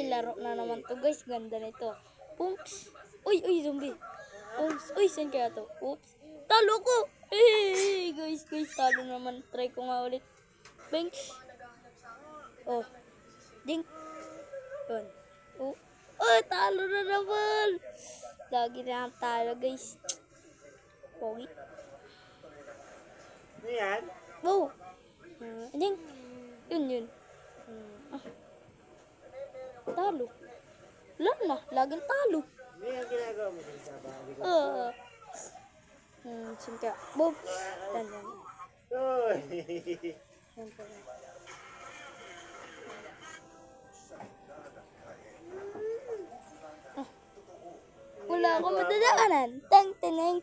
laro na naman to guys. Ganda nito. Punks. Uy, uy, zombie. Punks. Uy, saan kaya to? Oops. Talo ko. Guys, talo naman. Try ko nga ulit. Banks. Oh. Ding. Yun. Oh. Oh, talo na naman. Lagi na talo guys. Pogi. Ano yan? Wow. Ding. Yun. Talo. Wala na. Laging talo. Ano yung ginagawa mo sa bahay? Singka. Boom. Yan. Uy! Yan pala. Wala akong madadaanan. Teneng.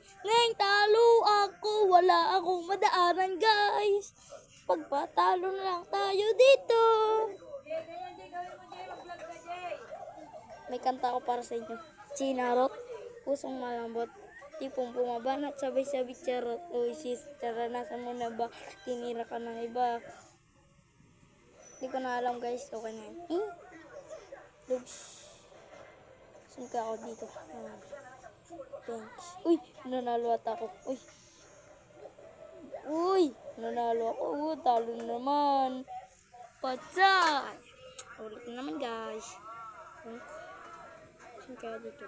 Talo ako. Wala akong madaanan, guys. Pagpatalo na lang tayo dito. May kanta ko para sa inyo. Sinarot. Pusong malambot. Tipong bumabanat sabay-sabay charot. Oh sis, naranasan mo na ba? Tinira ka ng iba. Hindi ko na alam guys. Okay na yun. Lugs. Saan ka ako dito? Thanks. Uy, nanalo at ako. Uy, nanalo ako. Talo naman. Patsay. Ulit na naman guys. Saan kaya dito?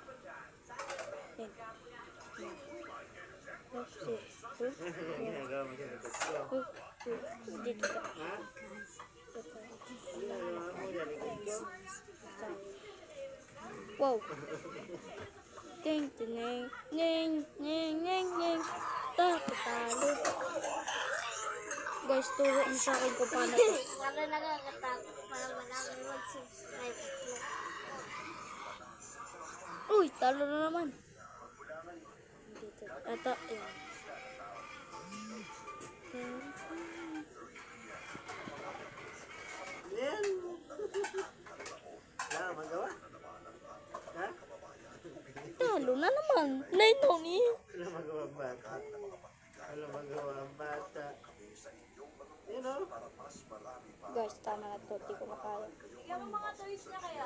Yan. Ginagawa mo siya ng gusto. Dito ka. Ha? Ginagawa mo siya ng gusto. Wow. Ting. Talo. Guys, turo mo sa akin kung paano to. Para nakakatakot para marami mag-subscribe ako. Uy, talo na naman. Dito. Ito, yan. Yan! Wala magawa? Ha? Talo na naman. Nainong eh. Wala magawa ang bata. Wala magawa ang bata. You know? Guys, tama na to. Di ko makaya. Yung mga toys na kaya.